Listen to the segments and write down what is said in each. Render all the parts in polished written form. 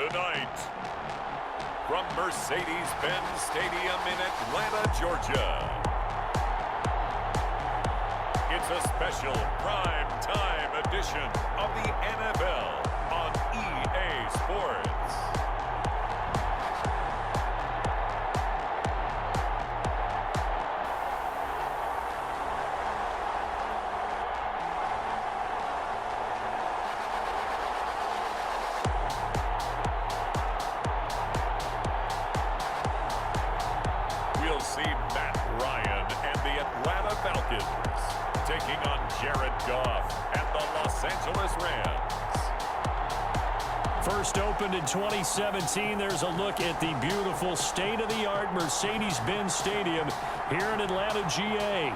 Tonight, from Mercedes-Benz Stadium in Atlanta, Georgia, it's a special prime time edition of the NFL on EA Sports. We'll see Matt Ryan and the Atlanta Falcons taking on Jared Goff and the Los Angeles Rams. First opened in 2017, there's a look at the beautiful state-of-the-art Mercedes-Benz Stadium here in Atlanta, GA.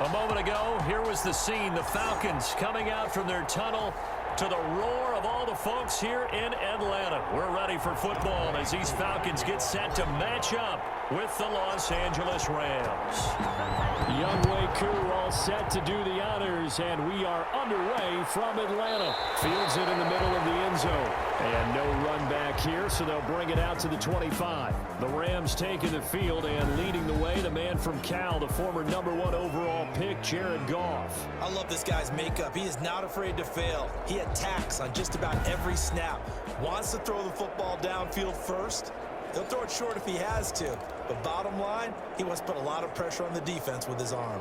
A moment ago, here was the scene. The Falcons coming out from their tunnel to the roar of all the folks here in Atlanta. We're ready for football as these Falcons get set to match up with the Los Angeles Rams. Younghoe Koo all set to do the honors, and we are underway from Atlanta. Fields it in the middle of the end zone. And no run back here, so they'll bring it out to the 25. The Rams taking the field and leading the way, the man from Cal, the former #1 overall pick, Jared Goff. I love this guy's makeup. He is not afraid to fail. He attacks on just about every snap. Wants to throw the football downfield first. He'll throw it short if he has to. But bottom line, he wants to put a lot of pressure on the defense with his arm.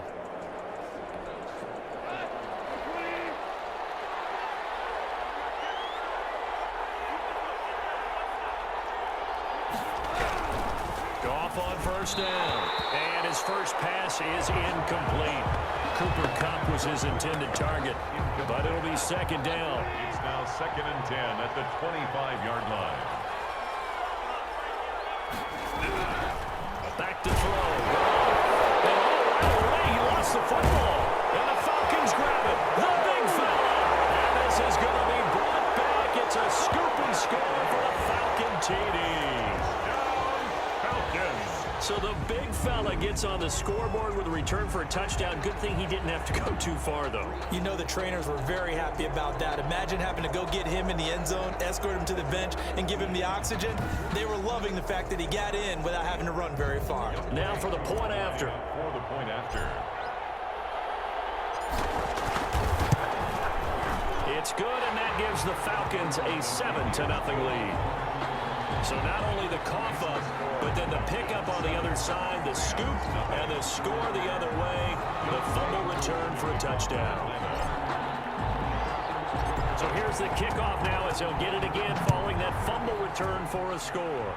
Goff on first down. And his first pass is incomplete. Cooper Kupp was his intended target, but it'll be second down. It's now 2nd and 10 at the 25-yard line. Back to throw. And all the way, he lost the football. And the Falcons grab it. The big fella. And this is going to be brought back. It's a scoop and score for the Falcon TD. Falcons. So the big fella gets on the scoreboard with a return for a touchdown. Good thing he didn't have to go too far, though. You know the trainers were very happy about that. Imagine having to go get him in the end zone, escort him to the bench, and give him the oxygen. They were loving the fact that he got in without having to run very far. Now for the point after. For the point after. It's good, and that gives the Falcons a 7-0 lead. So not only the cough up, but then the pickup on the other side, the scoop, and the score the other way, the fumble return for a touchdown. So here's the kickoff now as he'll get it again following that fumble return for a score.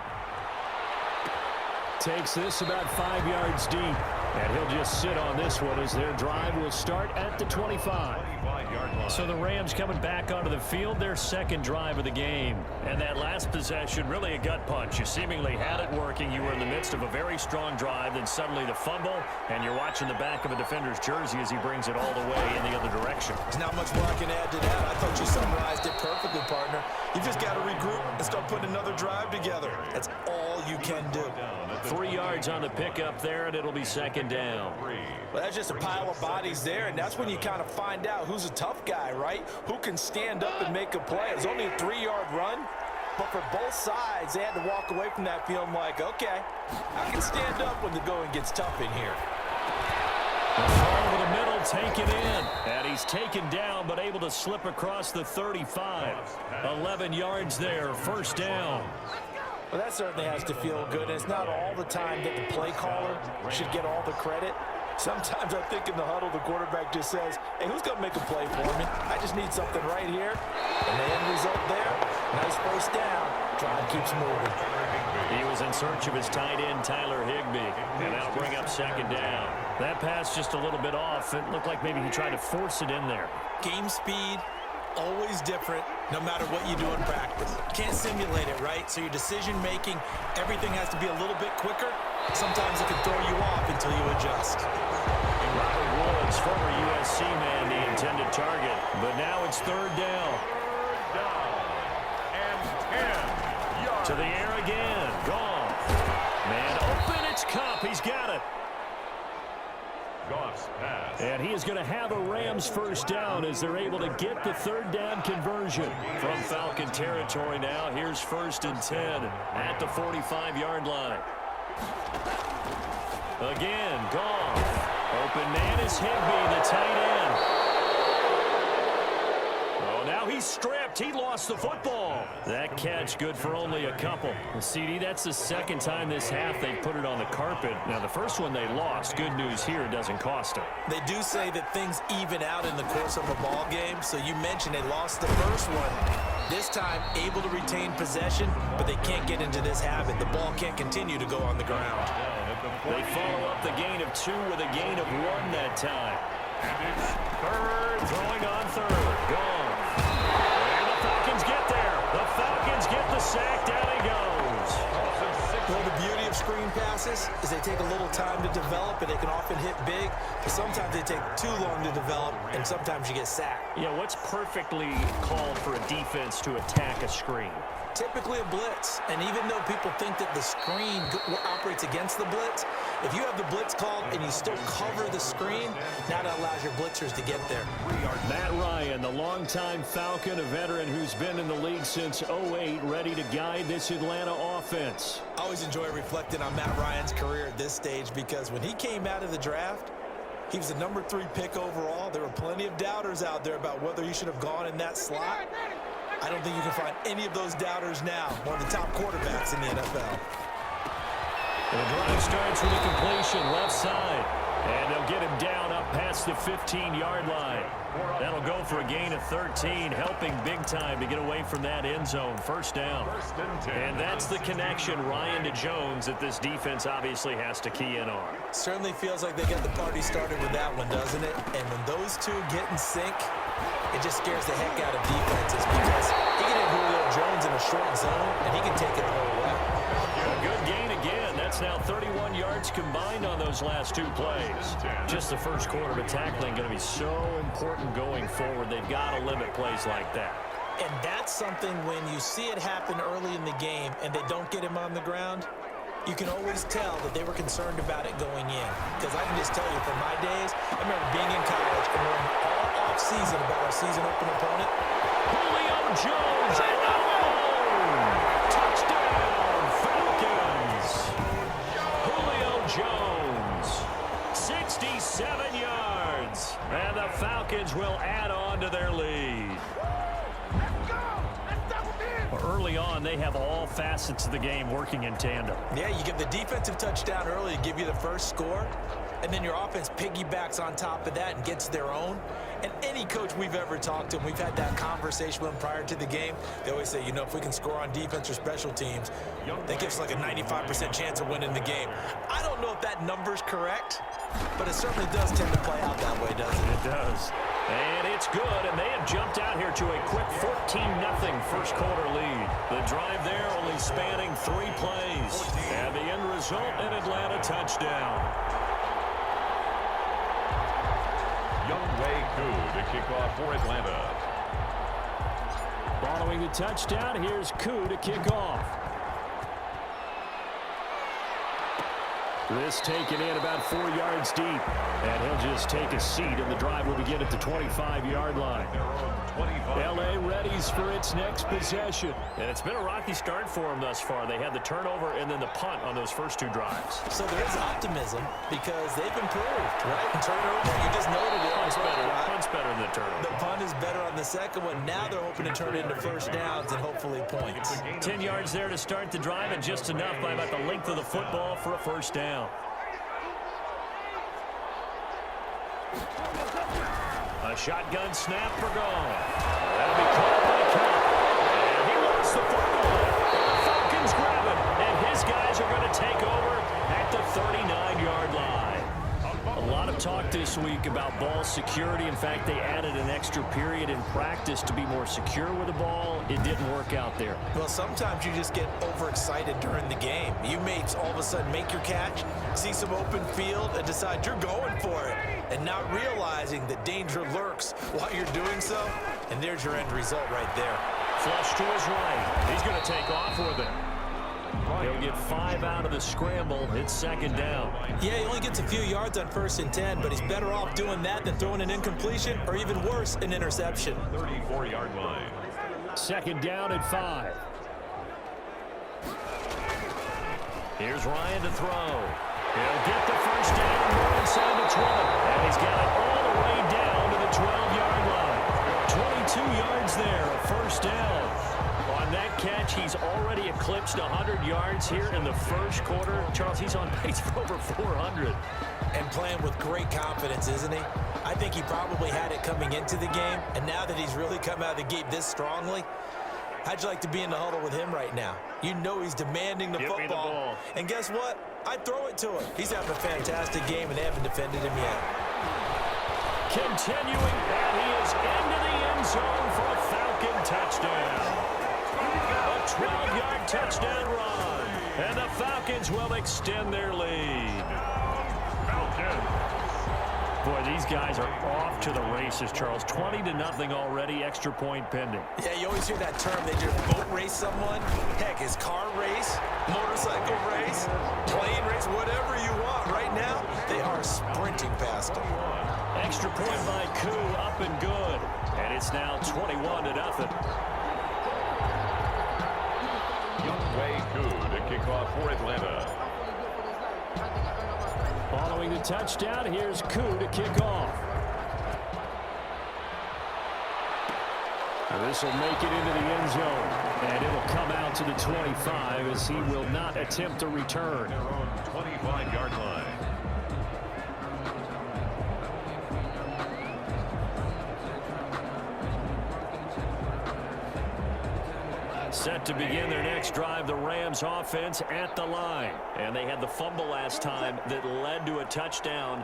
Takes this about 5 yards deep, and he'll just sit on this one as their drive will start at the 25. So the Rams coming back onto the field, their second drive of the game. And that last possession, really a gut punch. You seemingly had it working. You were in the midst of a very strong drive, then suddenly the fumble, and you're watching the back of a defender's jersey as he brings it all the way in the other direction. There's not much more I can add to that. I thought you summarized it perfectly, partner. You just got to regroup and start putting another drive together. That's all you can do. 3 yards on the pickup there, and it'll be second down. Well, that's just a pile of bodies there, and that's when you kind of find out who's a tough guy, right? Who can stand up and make a play. It was only a 3-yard run, but for both sides, they had to walk away from that feeling like, okay, I can stand up when the going gets tough in here. The throw over the middle, taken in. And he's taken down, but able to slip across the 35. 11 yards there, first down. Well, that certainly has to feel good. And it's not all the time that the play caller should get all the credit. Sometimes I think in the huddle, the quarterback just says, hey, who's going to make a play for me? I just need something right here. And the end result there, nice first down. Drive keeps moving. He was in search of his tight end, Tyler Higbee. And that'll bring up second down. That pass just a little bit off. It looked like maybe he tried to force it in there. Game speed, always different, no matter what you do in practice. Can't simulate it, right? So your decision-making, everything has to be a little bit quicker. Sometimes it can throw you off until you adjust. Robert Woods, former USC man, the intended target. But now it's third down. Third down and 10 yards. To the air again. Goff. Man open, it's Kupp. He's got it. Goff And he is going to have a Rams first down as they're able to get the third down conversion. From Falcon territory now, here's 1st and 10 at the 45-yard line. Again, Goff. Open man is Higbee, the tight end. Oh, now he's stripped. He lost the football. That catch good for only a couple. Well, CD, that's the second time this half they put it on the carpet. Now, the first one they lost. Good news here, it doesn't cost them. They do say that things even out in the course of a ball game. So you mentioned they lost the first one. This time, able to retain possession, but they can't get into this habit. The ball can't continue to go on the ground. They follow up the gain of 2 with a gain of 1 that time. And it's third, throwing on third. Gone. And the Falcons get there. The Falcons get the sack. Down he goes. Well, the beauty of screen passes is they take a little time to develop, and they can often hit big. But sometimes they take too long to develop, and sometimes you get sacked. Yeah, what's perfectly called for a defense to attack a screen? Typically a blitz, and even though people think that the screen operates against the blitz, if you have the blitz called and you still cover the screen, now that allows your blitzers to get there. Matt Ryan, the longtime Falcon, a veteran who's been in the league since '08, ready to guide this Atlanta offense. I always enjoy reflecting on Matt Ryan's career at this stage because when he came out of the draft, he was the number 3 pick overall. There were plenty of doubters out there about whether he should have gone in that slot. I don't think you can find any of those doubters now. One of the top quarterbacks in the NFL. And the drive starts with a completion left side. And they'll get him down up past the 15-yard line. That'll go for a gain of 13, helping big time to get away from that end zone. First down. And that's the connection, Ryan to Jones, that this defense obviously has to key in on. Certainly feels like they got the party started with that one, doesn't it? And when those two get in sync, it just scares the heck out of defenses because he can hit Julio Jones in a short zone, and he can take it the whole way. A good gain again. That's now 31 yards combined on those last 2 plays. Just the first quarter of tackling going to be so important going forward. They've got to limit plays like that. And that's something when you see it happen early in the game and they don't get him on the ground, you can always tell that they were concerned about it going in. Because I can just tell you from my days, I remember being in college and learning all off-season about our season open opponent. Julio Jones alone! Touchdown, Falcons! Julio Jones, 67 yards. And the Falcons will add on to their lead. Early on, they have all facets of the game working in tandem. Yeah, you get the defensive touchdown early to give you the first score, and then your offense piggybacks on top of that and gets their own. And any coach we've ever talked to, and we've had that conversation with them prior to the game, they always say, you know, if we can score on defense or special teams, that gives us like a 95% chance of winning the game. I don't know if that number's correct, but it certainly does tend to play out that way, doesn't it? It does. And it's good, and they have jumped out here to a quick 14-0 first quarter lead. The drive there only spanning 3 plays. And the end result, an Atlanta touchdown. Younghoe Koo to kick off for Atlanta. Following the touchdown, here's Koo to kick off. This taken in about 4 yards deep. And he'll just take a seat, and the drive will begin at the 25-yard line. L.A. readies for its next possession. And it's been a rocky start for them thus far. They had the turnover and then the punt on those first 2 drives. So there is optimism because they've improved, right? And turnover, you just noted it. Punt's better. Punt's better than the turnover. The punt is better on the second one. Now they're hoping to turn it into first downs and hopefully points. 10 yards there to start the drive, and just enough by about the length of the football for a first down. A shotgun snap for Goff. That'll be caught by Cup. And he lost the football. The Falcons grab him, and his guys are going to take over at the 39-yard line. A lot of talk this week about ball security. In fact, they added an extra period in practice to be more secure with the ball. It didn't work out there. Well, sometimes you just get overexcited during the game. You may all of a sudden make your catch, see some open field, and decide you're going for it, and not realizing that danger lurks while you're doing so. And there's your end result right there. Flush to his right. He's going to take off with it. He'll get 5 out of the scramble. It's second down. Yeah, he only gets a few yards on 1st and 10, but he's better off doing that than throwing an incompletion or even worse, an interception. 34-yard line. Second down at 5. Here's Ryan to throw. He'll get the first down more inside the 20. And he's got it all the way down to the 12-yard line. 22 yards there, a first down. On that catch, he's already eclipsed 100 yards here in the first quarter. Charles, he's on pace for over 400. And playing with great confidence, isn't he? I think he probably had it coming into the game, and now that he's really come out of the gate this strongly, how'd you like to be in the huddle with him right now? You know he's demanding the football. Me the ball. And guess what? I'd throw it to him. He's having a fantastic game, and they haven't defended him yet. Continuing, and he is into the end zone for a Falcon touchdown. A 12-yard touchdown run. And the Falcons will extend their lead. Boy, these guys are off to the races, Charles. 20-0 already, extra point pending. Yeah, you always hear that term. They just boat race someone. Heck, his car race, motorcycle race, plane race, whatever you want. Right now, they are sprinting past him. Extra point by Koo, up and good. And it's now 21-0. Younghoe Koo to kick off for Atlanta. Following the touchdown, here's Koo to kick off. This will make it into the end zone. And it'll come out to the 25 as he will not attempt a return. Their own 25-yard line. Set to begin their next drive, the Rams offense at the line. And they had the fumble last time that led to a touchdown.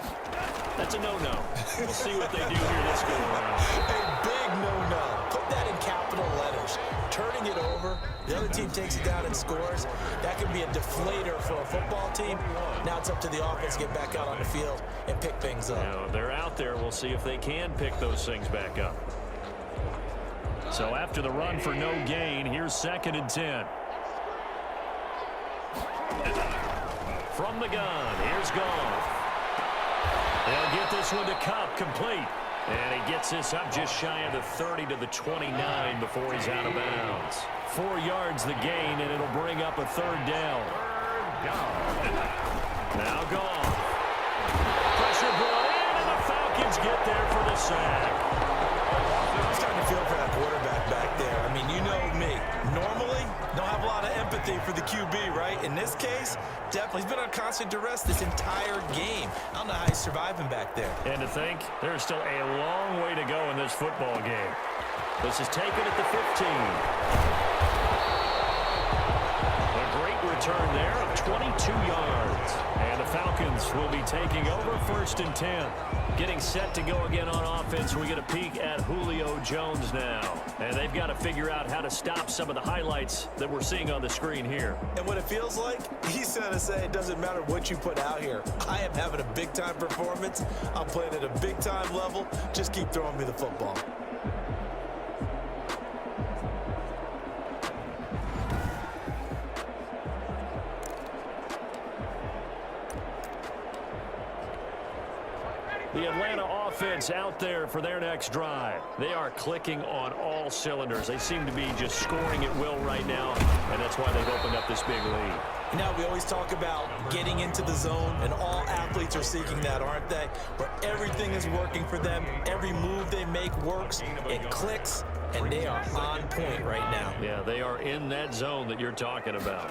That's a no-no. We'll see what they do here this go around. A big no-no. Put that in capital letters. Turning it over, the other team takes it down and scores. That could be a deflator for a football team. Now it's up to the offense to get back out on the field and pick things up. Now, they're out there. We'll see if they can pick those things back up. So after the run for no gain, here's 2nd and 10. From the gun, here's Goff. They'll get this one to Cup, complete. And he gets this up just shy of the 30 to the 29 before he's out of bounds. 4 yards the gain, and it'll bring up a 3rd down. Now Goff. Pressure brought in, and the Falcons get there for the sack. I'm starting to feel for that quarterback back there. I mean, you know me. Normally, don't have a lot of empathy for the QB, right? In this case, definitely. He's been on constant duress this entire game. I don't know how he's surviving back there. And to think, there's still a long way to go in this football game. This is taken at the 15. A great return there of 22 yards. And the Falcons will be taking over 1st and 10. Getting set to go again on offense. We get a peek at Julio Jones now. And they've got to figure out how to stop some of the highlights that we're seeing on the screen here. And what it feels like, he's going to say it doesn't matter what you put out here. I am having a big-time performance. I'm playing at a big-time level. Just keep throwing me the football. The Atlanta offense out there for their next drive. They are clicking on all cylinders. They seem to be just scoring at will right now, and that's why they've opened up this big lead. Now, we always talk about getting into the zone, and all athletes are seeking that, aren't they? Where everything is working for them. Every move they make works. It clicks, and they are on point right now. Yeah, they are in that zone that you're talking about.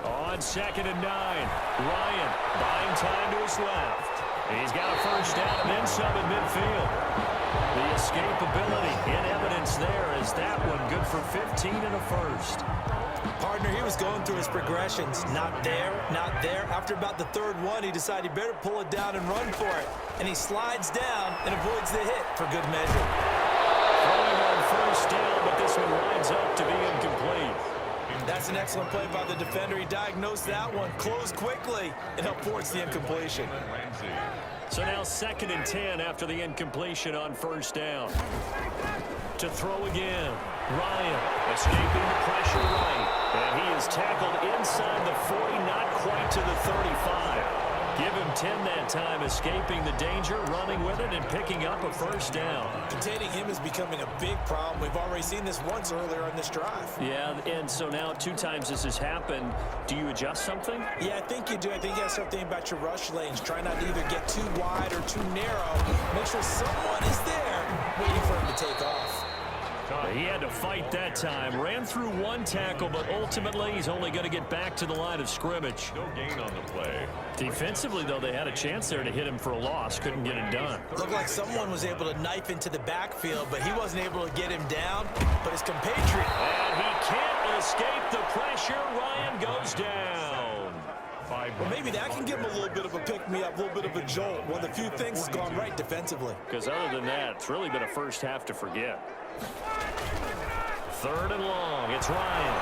On 2nd and 9, Ryan buying time to his left. He's got a first down and then some in midfield. The escapability in evidence there is that one good for 15 and a first. Partner, he was going through his progressions. Not there, not there. After about the 3rd one, he decided he better pull it down and run for it. And he slides down and avoids the hit for good measure. Throwing on first down, but this one lines up to be incomplete. That's an excellent play by the defender. He diagnosed that one, closed quickly, and helped force the incompletion. So now 2nd and 10 after the incompletion on first down. to throw again. Ryan escaping the pressure right. And he is tackled inside the 40, not quite to the 35. Give him 10 that time, escaping the danger, running with it, and picking up a first down. Containing him is becoming a big problem. We've already seen this once earlier in this drive. Yeah, and so now 2 times this has happened. Do you adjust something? Yeah, I think you do. I think you have to start thinking about your rush lanes. Try not to either get too wide or too narrow. Make sure someone is there waiting for him to take off. He had to fight that time. Ran through 1 tackle, but ultimately he's only going to get back to the line of scrimmage. No gain on the play. Defensively, though, they had a chance there to hit him for a loss. Couldn't get it done. Looked like someone was able to knife into the backfield, but he wasn't able to get him down. But his compatriot... And he can't escape the pressure. Ryan goes down. Well, maybe that can give him a little bit of a pick-me-up, a little bit of a jolt. One of the few things that's gone right defensively. Because other than that, it's really been a first half to forget. 3rd and long. It's Ryan.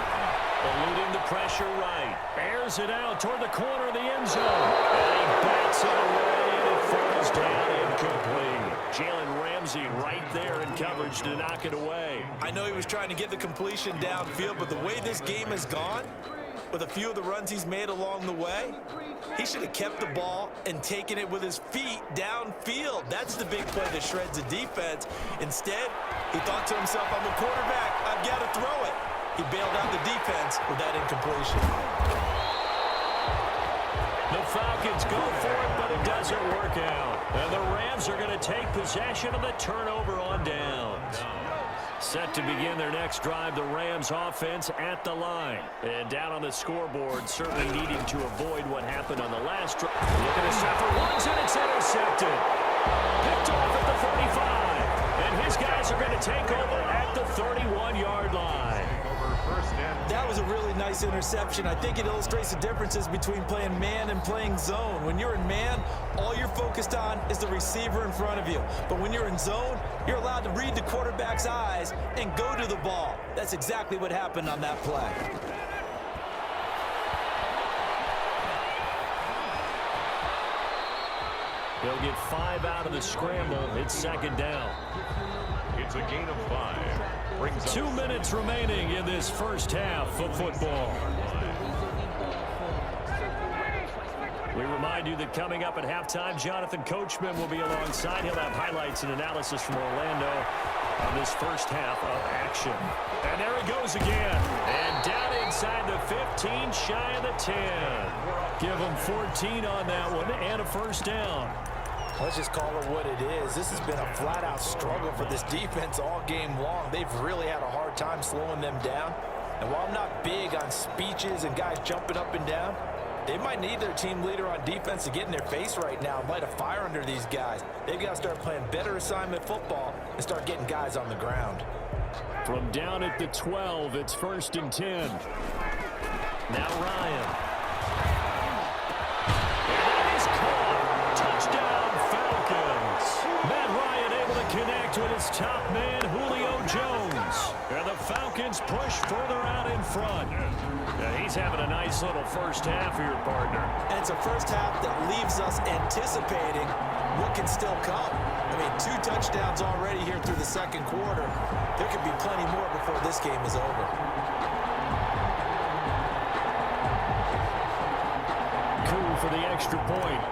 Eluding the pressure right. Bears it out toward the corner of the end zone. And he bats it away, and it falls down incomplete. Jalen Ramsey right there in coverage to knock it away. I know he was trying to get the completion downfield, but the way this game has gone, with a few of the runs he's made along the way, he should have kept the ball and taken it with his feet downfield. That's the big play that shreds the defense. Instead, he thought to himself, I'm a quarterback, I've got to throw it. He bailed out the defense with that incompletion. The Falcons go for it, but it doesn't work out. And the Rams are going to take possession of the turnover on downs. Set to begin their next drive, the Rams offense at the line. And down on the scoreboard, certainly needing to avoid what happened on the last drive. Looking to set for ones, and it's intercepted. Picked off at the 45. And his guys are going to take over at the 31-yard line. That was a really nice interception. I think it illustrates the differences between playing man and playing zone. When you're in man, all you're focused on is the receiver in front of you. But when you're in zone, you're allowed to read the quarterback's eyes and go to the ball. That's exactly what happened on that play. They'll get 5 out of the scramble. It's 2nd down. It's a gain of 5. 2 minutes remaining in this first half of football. We remind you that coming up at halftime, Jonathan Coachman will be alongside. He'll have highlights and analysis from Orlando on this first half of action. And there he goes again. And down inside the 15, shy of the 10. Give him 14 on that one and a first down. Let's just call it what it is. This has been a flat-out struggle for this defense all game long. They've really had a hard time slowing them down. And while I'm not big on speeches and guys jumping up and down, they might need their team leader on defense to get in their face right now and light a fire under these guys. They've got to start playing better assignment football and start getting guys on the ground. From down at the 12, it's 1st and 10. Now Ryan. Connect with his top man, Julio Jones. And the Falcons push further out in front. He's having a nice little first half here, partner. And it's a first half that leaves us anticipating what can still come. I mean, 2 touchdowns already here through the 2nd quarter. There could be plenty more before this game is over. Coup for the extra point.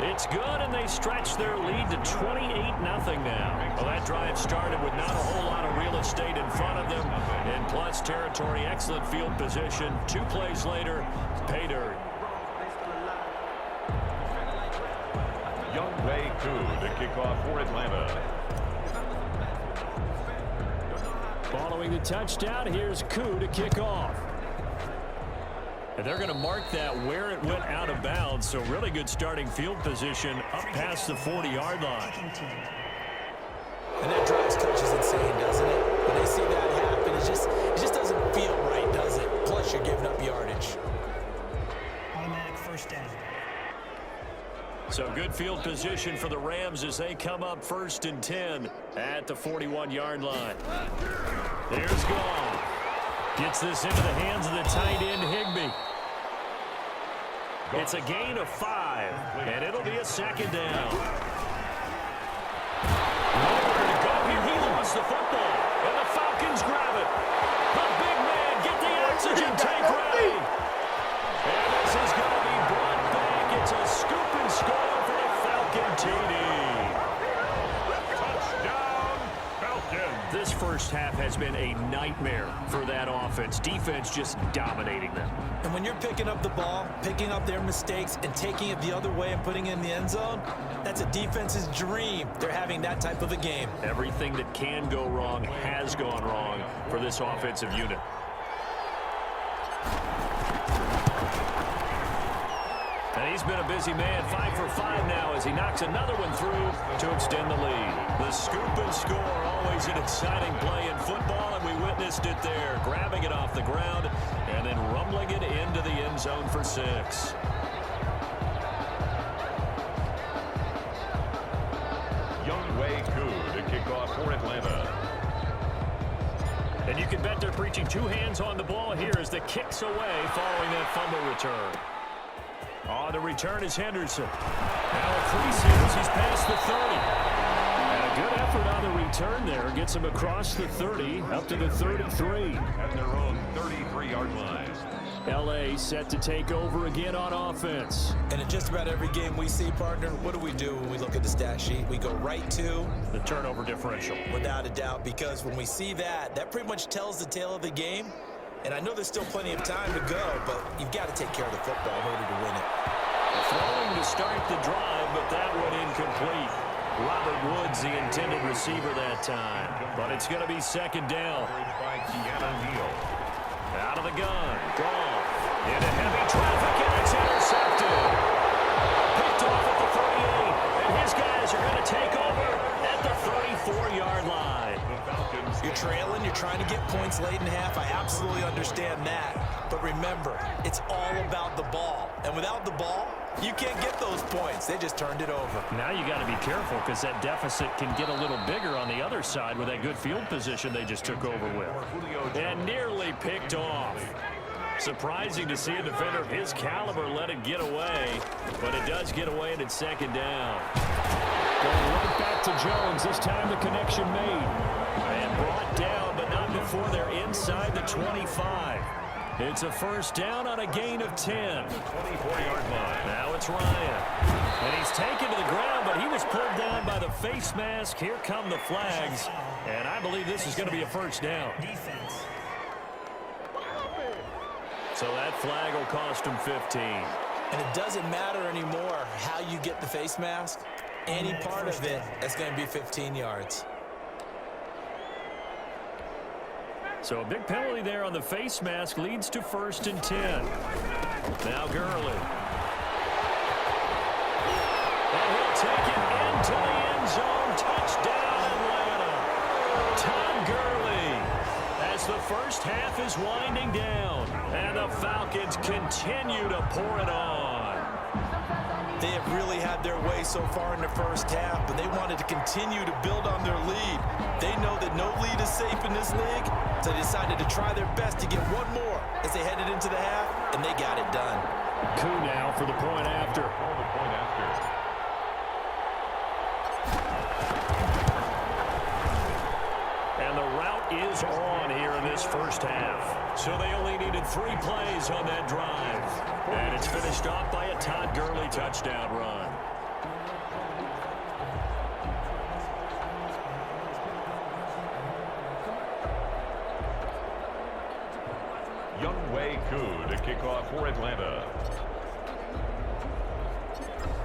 It's good, and they stretch their lead to 28-0 now. Well, that drive started with not a whole lot of real estate in front of them. In plus territory, excellent field position. 2 plays later, pay dirt. Young Bay Coup to kick off for Atlanta. Following the touchdown, here's Coup to kick off. And they're going to mark that where it went out of bounds, so really good starting field position up past the 40-yard line. And that drives coaches insane, doesn't it? When they see that happen, it just doesn't feel right, does it? Plus, you're giving up yardage. Automatic first down. So good field position for the Rams as they come up 1st and 10 at the 41-yard line. There's Goff. Gets this into the hands of the tight end, Higbee. It's a gain of 5, and it'll be a second down. Nowhere to go here. He lost the football, and the Falcons grab it. The big man, get the oxygen tank ready. And this is going to be brought back. It's a scoop and score for the Falcon TD. Touchdown, Falcons. This first half has been a nightmare for that offense. Defense just dominating them. And when you're picking up the ball, picking up their mistakes, and taking it the other way and putting it in the end zone, that's a defense's dream. They're having that type of a game. Everything that can go wrong has gone wrong for this offensive unit. And he's been a busy man, 5 for 5 now as he knocks another one through to extend the lead. The scoop and score, always an exciting play in football, and we witnessed it there, grabbing it off the ground and then rumbling it into the end zone for 6. Younghoe Koo to kick off for Atlanta. And you can bet they're preaching 2 hands on the ball here as the kick's away following that fumble return. On the return is Henderson. Now 3 series, he's past the 30. And a good effort on the return there. Gets him across the 30, up to the 33. At their own 33-yard line. L.A. set to take over again on offense. And in just about every game we see, partner, what do we do when we look at the stat sheet? We go right to the turnover differential. Without a doubt, because when we see that, that pretty much tells the tale of the game. And I know there's still plenty of time to go, but you've got to take care of the football in order to win it. Throwing to start the drive, but that one incomplete. Robert Woods, the intended receiver that time. But it's going to be second down. Out of the gun. Goff into heavy traffic, and it's intercepted. Picked off at the 38, and his guys are going to take over at the 34-yard line. You're trailing, you're trying to get points late in half. I absolutely understand that. But remember, it's all about the ball. And without the ball, you can't get those points. They just turned it over. Now you got to be careful because that deficit can get a little bigger on the other side with that good field position they just took over with. And nearly picked off. Surprising to see a defender of his caliber let it get away, but it does get away and it's second down. Going right back to Jones. This time the connection made. And brought down, but not before they're inside the 25. It's a first down on a gain of 10. 24-yard line. Now it's Ryan. And he's taken to the ground, but he was pulled down by the face mask. Here come the flags. And I believe this is going to be a first down. Defense. So that flag will cost him 15. And it doesn't matter anymore how you get the face mask. Any part of it, that's going to be 15 yards. So a big penalty there on the face mask leads to 1st and 10. Now Gurley. And he'll take it into the end zone. Touchdown, Atlanta. Todd Gurley. As the first half is winding down. And the Falcons continue to pour it on. They have really had their way so far in the first half, but they wanted to continue to build on their lead. They know that no lead is safe in this league, so they decided to try their best to get one more as they headed into the half, and they got it done. Koo now for the point after. And the route is on here in this first half. So they only needed 3 plays on that drive. And it's finished off by a Todd Gurley touchdown run. Younghoe Koo to kick off for Atlanta.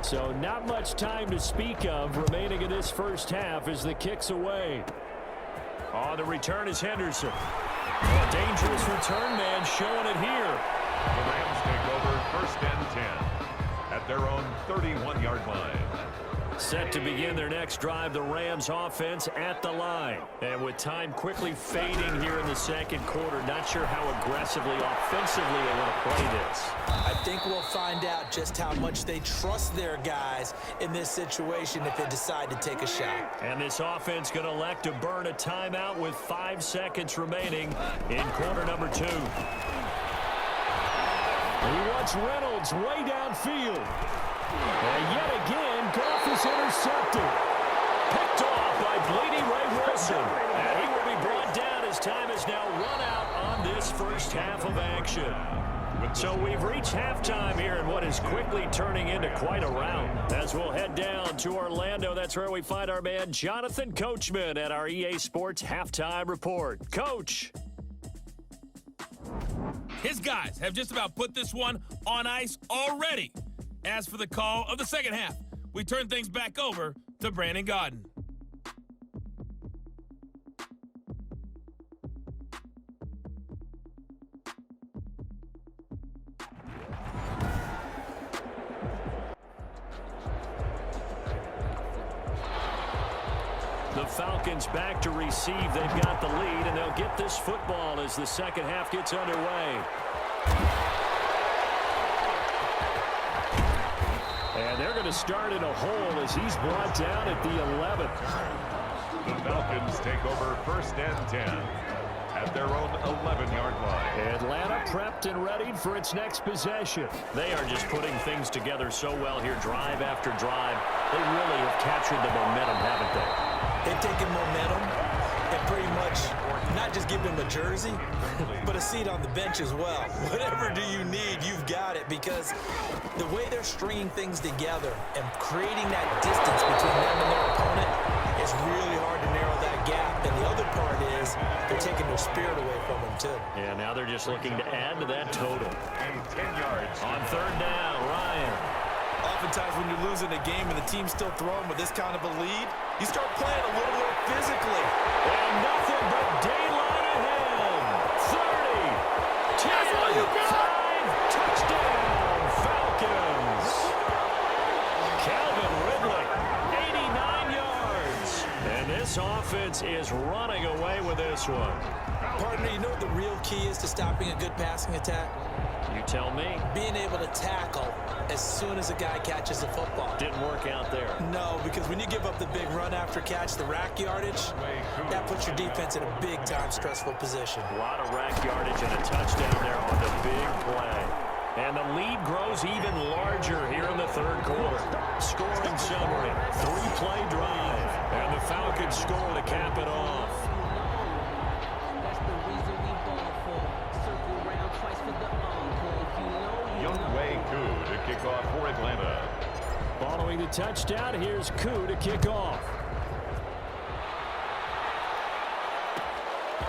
So not much time to speak of remaining in this first half as the kick's away. On the return is Henderson. A dangerous return man showing it here. The Rams take over 1st and 10 at their own 31-yard line. Set to begin their next drive, the Rams offense at the line. And with time quickly fading here in the second quarter, not sure how aggressively, offensively they want to play this. I think we'll find out just how much they trust their guys in this situation if they decide to take a shot. And this offense going to elect to burn a timeout with 5 seconds remaining in quarter number 2. He wants Reynolds way downfield. And yet again, Goff is intercepted. Picked off by Bleedy Ray Wilson. And he will be brought down as time is now run out on this first half of action. So we've reached halftime here in what is quickly turning into quite a rout. As we'll head down to Orlando, that's where we find our man Jonathan Coachman at our EA Sports Halftime Report. Coach. His guys have just about put this one on ice already. As for the call of the second half, we turn things back over to Brandon Gaudin. The Falcons back to receive. They've got the lead, and they'll get this football as the second half gets underway. And they're going to start in a hole as he's brought down at the 11th. The Falcons take over 1st and 10 at their own 11-yard line. Atlanta prepped and ready for its next possession. They are just putting things together so well here, drive after drive. They really have captured the momentum, haven't they? They've taken momentum and pretty much not just give them a jersey, but a seat on the bench as well. Whatever do you need, you've got it, because the way they're stringing things together and creating that distance between them and their opponent is really hard to narrow that gap. And the other part is they're taking their spirit away from them, too. Yeah, now they're just looking to add to that total. And 10 yards. On 3rd down, Ryan. Oftentimes when you're losing a game and the team's still throwing with this kind of a lead, you start playing a little more physically. And nothing but daylight ahead. 30, 10, 5, touchdown, Falcons. Calvin Ridley, 89 yards. And this offense is running away with this one. Partner, you know what the real key is to stopping a good passing attack? You tell me. Being able to tackle as soon as a guy catches the football. Didn't work out there. No, because when you give up the big run after catch, the rack yardage, that puts your defense in a big-time stressful position. A lot of rack yardage and a touchdown there on the big play. And the lead grows even larger here in the 3rd quarter. Scoring summary, 3-play drive. And the Falcons score to cap it off. To kick off for Atlanta. Following the touchdown, here's Koo to kick off.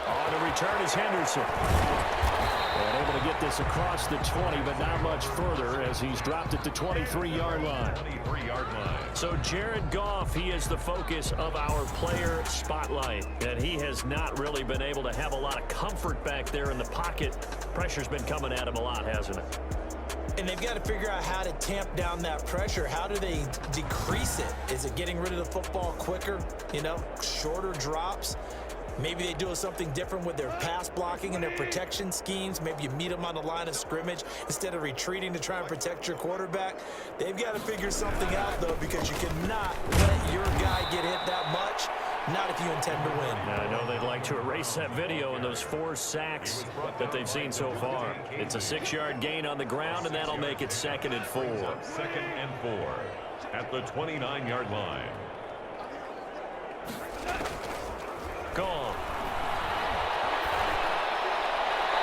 On the return is Henderson. And able to get this across the 20, but not much further as he's dropped at the 23-yard line. 23-yard line. So Jared Goff, he is the focus of our player spotlight. And he has not really been able to have a lot of comfort back there in the pocket. Pressure's been coming at him a lot, hasn't it? And they've got to figure out how to tamp down that pressure. How do they decrease it? Is it getting rid of the football quicker? You know, shorter drops? Maybe they do something different with their pass blocking and their protection schemes. Maybe you meet them on the line of scrimmage instead of retreating to try and protect your quarterback. They've got to figure something out, though, because you cannot let your guy get hit that much. Not if you intend to win. Now, I know they'd like to erase that video and those 4 sacks that they've seen so far. It's a 6-yard gain on the ground, and that'll make it 2nd and 4. 2nd and 4 at the 29-yard line. Gone.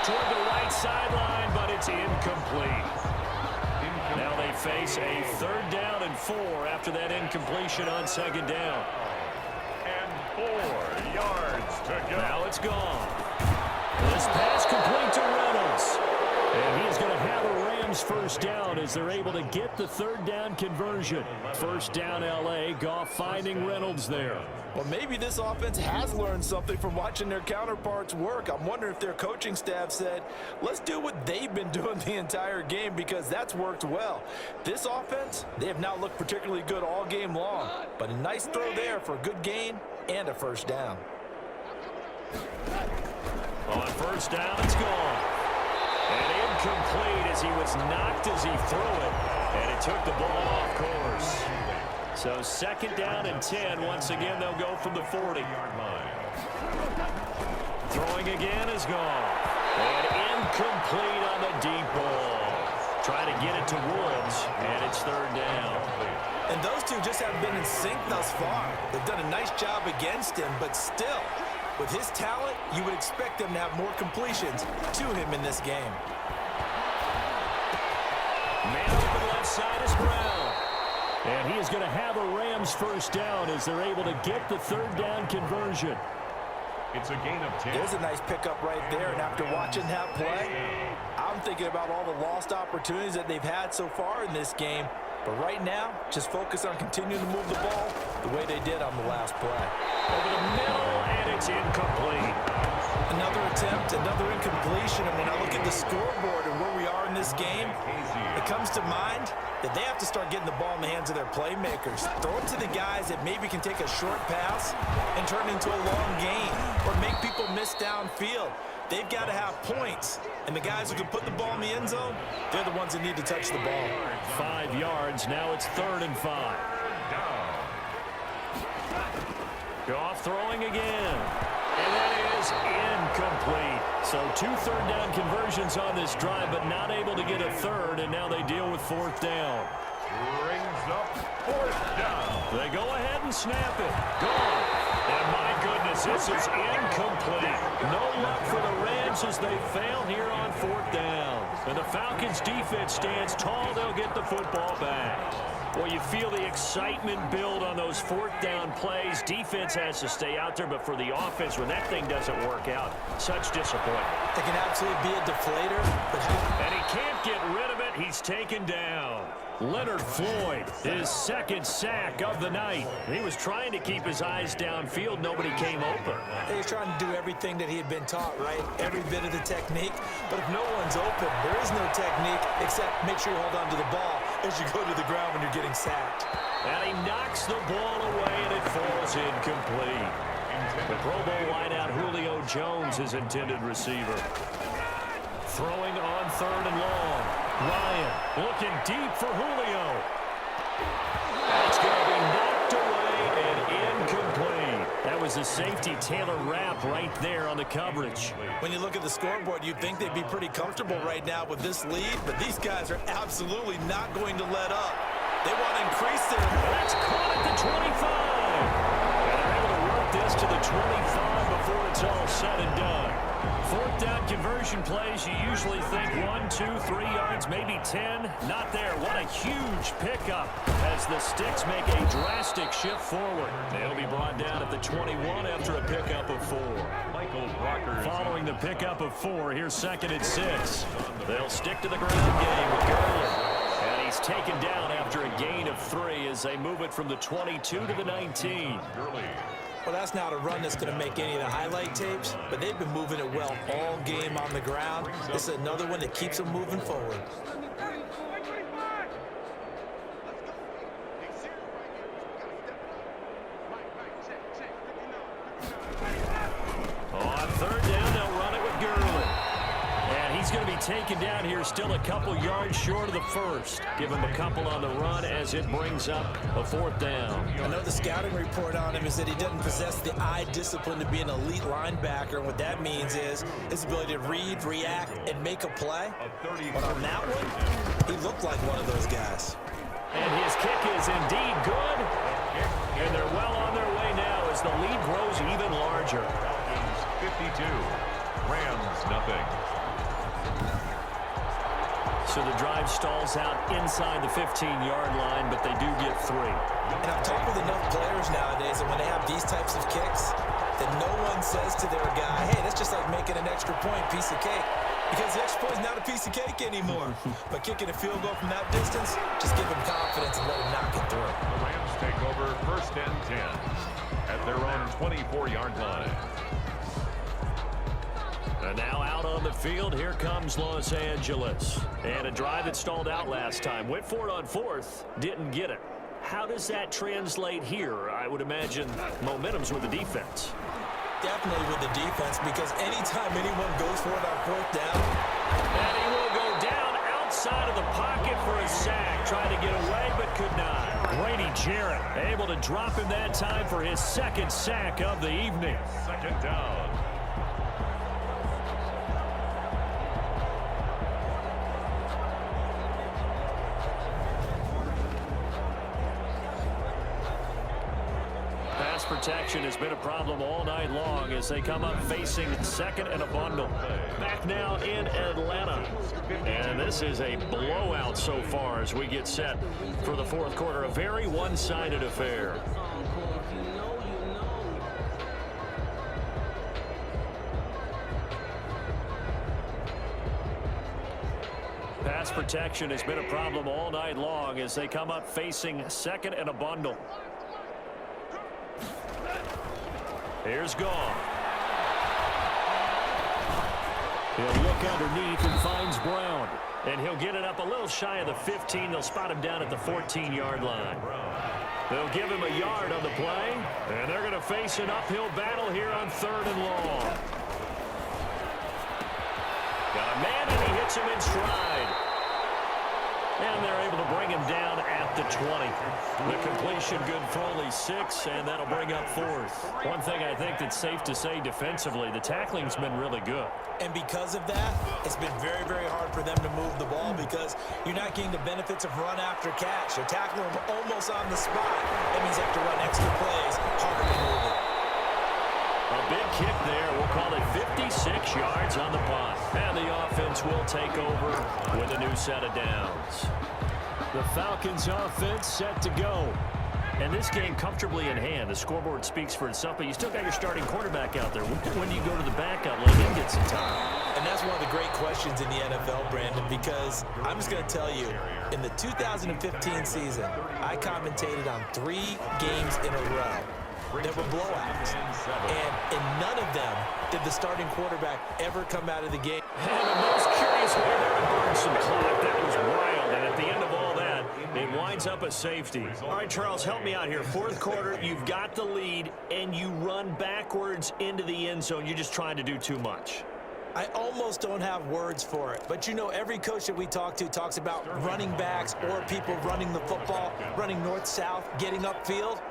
Toward the right sideline, but it's incomplete. Now they face a 3rd down and 4 after that incompletion on 2nd down. 4 yards to go. Now it's gone. This pass complete to Reynolds. And he is going to have a Rams 1st down as they're able to get the 3rd down conversion. 1st down L.A. Goff finding Reynolds there. Well, maybe this offense has learned something from watching their counterparts work. I'm wondering if their coaching staff said, let's do what they've been doing the entire game, because that's worked well. This offense, they have not looked particularly good all game long. But a nice throw there for a good gain and a 1st down. On 1st down, it's gone. And incomplete as he was knocked as he threw it. And it took the ball off course. So 2nd down and 10. Once again, they'll go from the 40-yard line. Throwing again is gone. And incomplete on the deep ball. Try to get it to Woods, and it's third down. And those two just haven't been in sync thus far. They've done a nice job against him, but still, with his talent, you would expect them to have more completions to him in this game. Man open left side is Brown. And he is going to have a Rams first down as they're able to get the third down conversion. It's a gain of 10. There's a nice pickup right there, and after watching that play, I'm thinking about all the lost opportunities that they've had so far in this game. But right now, just focus on continuing to move the ball the way they did on the last play. Over the middle, and it's incomplete. Another attempt, another incompletion, and when I look at the scoreboard and where we are in this game, it comes to mind that they have to start getting the ball in the hands of their playmakers. Throw it to the guys that maybe can take a short pass and turn it into a long gain or make people miss downfield. They've got to have points, and the guys who can put the ball in the end zone, they're the ones that need to touch the ball. 5 yards, now it's 3rd and 5. Goff throwing again, and that is incomplete. So 2 third down conversions on this drive, but not able to get a third, and now they deal with 4th down. Brings up 4th down. They go ahead and snap it. Gone. And my goodness, this is incomplete. No luck for the Rams as they fail here on 4th down. And the Falcons defense stands tall. They'll get the football back. Well, you feel the excitement build on those 4th down plays. Defense has to stay out there, but for the offense, when that thing doesn't work out, such disappointment. It can absolutely be a deflator. And he can't get rid of it. He's taken down. Leonard Floyd, his 2nd sack of the night. He was trying to keep his eyes downfield. Nobody came open. He was trying to do everything that he had been taught, right? Every bit of the technique. But if no one's open, there is no technique except make sure you hold on to the ball as you go to the ground when you're getting sacked. And he knocks the ball away, and it falls incomplete. The Pro Bowl wideout Julio Jones, his intended receiver. Throwing on 3rd and long. Ryan looking deep for Julio. That's going to be knocked away and incomplete. That was a safety Taylor Rapp right there on the coverage. When you look at the scoreboard, you'd think they'd be pretty comfortable right now with this lead, but these guys are absolutely not going to let up. They want to increase their... That's caught at the 25. And they're able to work this to the 25 before it's all said and done. 4th down conversion plays, you usually think 1, 2, 3 yards, maybe 10. Not there. What a huge pickup as the Sticks make a drastic shift forward. They'll be brought down at the 21 after a pickup of 4. Michael Brockers. Following the pickup of 4, here's 2nd and 6. They'll stick to the ground game with Gurley. And he's taken down after a gain of 3 as they move it from the 22 to the 19. Gurley. Well, that's not a run that's going to make any of the highlight tapes, but they've been moving it well all game on the ground. This is another one that keeps them moving forward. On 3rd down, they'll run it with Gurley. And he's going to be taken down here still a couple yards short of the 1st. Give him a couple on the run as it brings up a 4th down. I know the scouting report on him is that he doesn't possess the eye discipline to be an elite linebacker. And what that means is his ability to read, react, and make a play. But on that one, he looked like one of those guys. And his kick is indeed good. And they're well on their way now as the lead grows even larger. 52. Rams, nothing. So the drive stalls out inside the 15-yard line, but they do get 3. And I've talked with enough players nowadays that when they have these types of kicks, that no one says to their guy, hey, that's just like making an extra point, piece of cake. Because the extra point is not a piece of cake anymore. But kicking a field goal from that distance, just give him confidence and let him knock it through. The Rams take over 1st and 10 at their own 24-yard line. And now out on the field, here comes Los Angeles. And a drive that stalled out last time. Went for it on 4th, didn't get it. How does that translate here? I would imagine momentum's with the defense. Definitely with the defense, because anytime anyone goes for it on 4th down. And he will go down outside of the pocket for a sack. Trying to get away, but could not. Grady Jarrett able to drop him that time for his 2nd sack of the evening. 2nd down. protection has been a problem all night long as they come up facing second and a bundle. Back now in Atlanta. And this is a blowout so far as we get set for the fourth quarter. A very one-sided affair. Pass protection has been a problem all night long as they come up facing second and a bundle. Here's Goff. He'll look underneath and finds Brown. And he'll get it up a little shy of the 15. They'll spot him down at the 14-yard line. They'll give him a yard on the play. And they're going to face an uphill battle here on 3rd and long. Got a man, and he hits him in stride. And they're able to bring him down at the 20. The completion good for only 6, and that'll bring up 4th. One thing I think that's safe to say defensively, the tackling's been really good. And because of that, it's been very, very hard for them to move the ball because you're not getting the benefits of run after catch. You're tackling them almost on the spot. That means you have to run extra plays, harder to move it. A big kick there. We'll call it 56 yards on the punt. And the offense will take over with a new set of downs. The Falcons offense set to go. And this game comfortably in hand. The scoreboard speaks for itself, but you still got your starting quarterback out there. When do you go to the backup? Let him get some time. And that's one of the great questions in the NFL, Brandon, because I'm just going to tell you, in the 2015 season, I commentated on 3 games in a row. There were blowouts, and in none of them did the starting quarterback ever come out of the game. And the most curious way there to burn some clock. That was wild, and at the end of all that, it winds up a safety. All right, Charles, help me out here. 4th quarter, you've got the lead, and you run backwards into the end zone. You're just trying to do too much. I almost don't have words for it, but you know every coach that we talk to talks about running backs or people running the football, running north-south, getting upfield.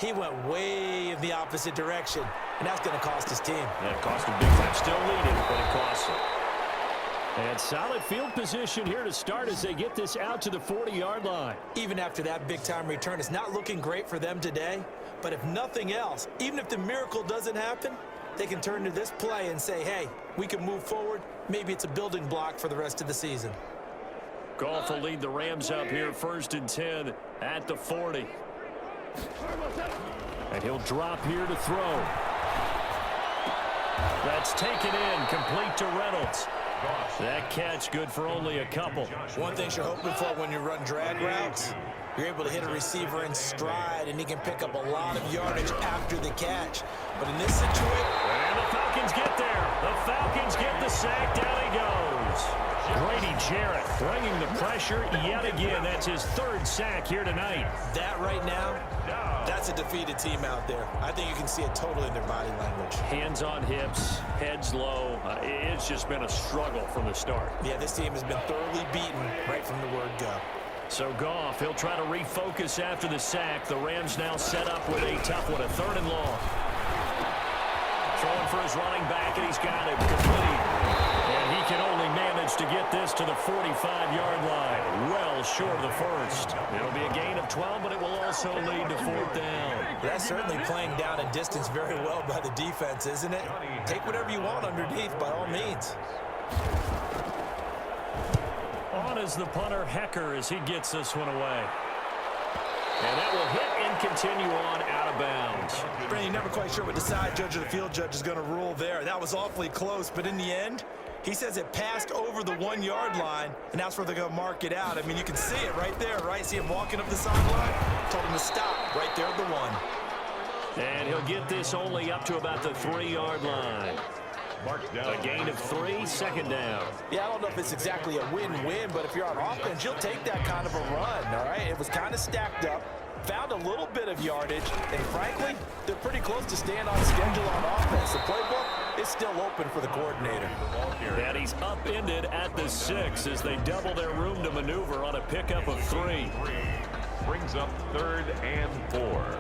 He went way in the opposite direction, and that's going to cost his team. Yeah, it cost him big time. Still leading, but it costs him. And solid field position here to start as they get this out to the 40-yard line. Even after that big-time return, it's not looking great for them today. But if nothing else, even if the miracle doesn't happen, they can turn to this play and say, hey, we can move forward. Maybe it's a building block for the rest of the season. Goff will lead the Rams up here 1st and 10 at the 40. And he'll drop here to throw. That's taken in, complete to Reynolds. That catch good for only a couple. One thing you're hoping for when you run drag routes, you're able to hit a receiver in stride, and he can pick up a lot of yardage after the catch. But in this situation... And the Falcons get there. The Falcons get the sack. Down he goes. Grady Jarrett bringing the pressure yet again. That's his 3rd sack here tonight. That right now, that's a defeated team out there. I think you can see it totally in their body language. Hands on hips, heads low. It's just been a struggle from the start. Yeah, this team has been thoroughly beaten right from the word go. So Goff, he'll try to refocus after the sack. The Rams now set up with a tough one, a 3rd and long. Throwing for his running back, and he's got it complete. And he can only manage to get this to the 45-yard line. Well short of the 1st. It'll be a gain of 12, but it will also lead to 4th down. That's certainly playing down in distance very well by the defense, isn't it? Take whatever you want underneath, by all means. On is the punter, Hecker, as he gets this one away. And that will hit and continue on out of bounds. Brandon, you're never quite sure what the side judge or the field judge is going to rule there. That was awfully close, but in the end, he says it passed over the 1-yard line, and that's where they're going to mark it out. I mean, you can see it right there, right? See him walking up the sideline? Told him to stop right there at the 1. And he'll get this only up to about the 3-yard line. A gain of 3, 2nd down. Yeah, I don't know if it's exactly a win-win, but if you're on offense, you'll take that kind of a run, all right? It was kind of stacked up, found a little bit of yardage, and frankly, they're pretty close to staying on schedule on offense. The playbook is still open for the coordinator. And he's upended at the 6 as they double their room to maneuver on a pickup of 3. Brings up 3rd and 4.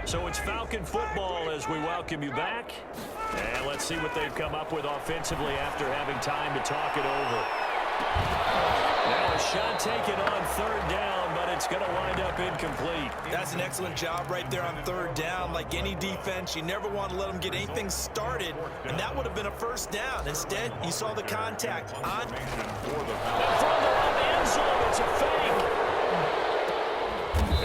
So it's Falcon football as we welcome you back. And let's see what they've come up with offensively after having time to talk it over. Now a shot taken on third down, but it's going to wind up incomplete. That's an excellent job right there on third down. Like any defense, you never want to let them get anything started, and that would have been a first down. Instead, you saw the contact on. And from the end zone, it's a fake.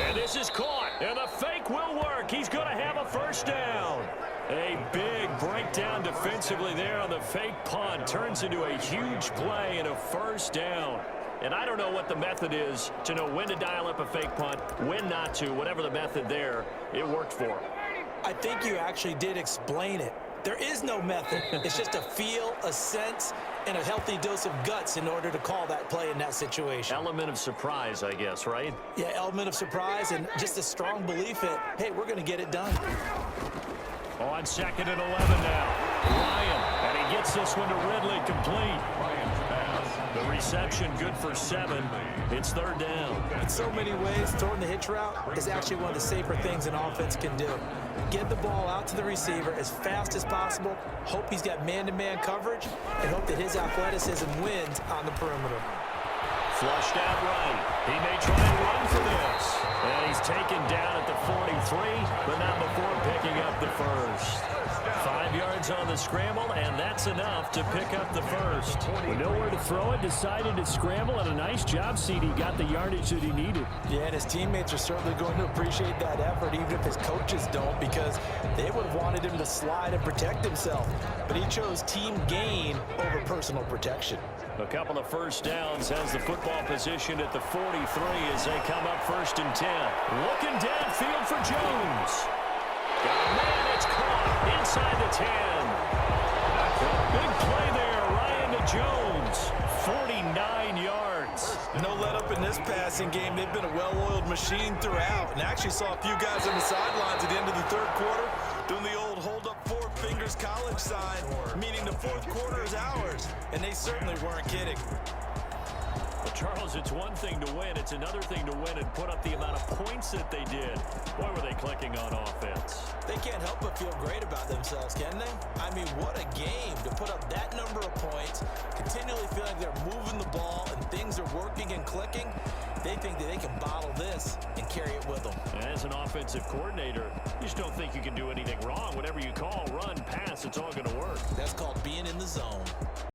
And this is caught, and the fake will work. He's going to have a first down. A big breakdown defensively there on the fake punt. Turns into a huge play and a first down. And I don't know what the method is to know when to dial up a fake punt, when not to. Whatever the method there, it worked for him. I think you actually did explain it. There is no method. It's just a feel, a sense, and a healthy dose of guts in order to call that play in that situation. Element of surprise, I guess, right? Yeah, element of surprise and just a strong belief that, hey, we're going to get it done. On 2nd and 11 now. Ryan, and he gets this one to Ridley, complete. The reception good for 7. It's third down. In so many ways, throwing the hitch route is actually one of the safer things an offense can do. Get the ball out to the receiver as fast as possible, hope he's got man-to-man coverage, and hope that his athleticism wins on the perimeter. Flushed out right. He may try and run for this. And he's taken down at the 43, but not before picking up the first. 5 yards on the scramble, and that's enough to pick up the first. With nowhere to throw it, decided to scramble, and a nice job, CD. Got the yardage that he needed. Yeah, and his teammates are certainly going to appreciate that effort, even if his coaches don't, because they would have wanted him to slide and protect himself. But he chose team gain over personal protection. A couple of first downs has the football position at the 43 as they come up 1st and 10. Looking downfield for Jones. Got a man, it's caught inside the 10. A big play there, Ryan to Jones. 49 yards. No let up in this passing game. They've been a well-oiled machine throughout, and actually saw a few guys on the sidelines at the end of the third quarter doing the old hold up 4 fingers college sign, meaning the fourth quarter is ours, and they certainly weren't kidding. Well, Charles, it's one thing to win. It's another thing to win and put up the amount of points that they did. Boy, were they clicking on offense. They can't help but feel great about themselves, can they? I mean, what a game to put up that number of points, continually feel like they're moving the ball and things are working and clicking. They think that they can bottle this and carry it with them. As an offensive coordinator, you just don't think you can do anything wrong. Whatever you call, run, pass, it's all going to work. That's called being in the zone.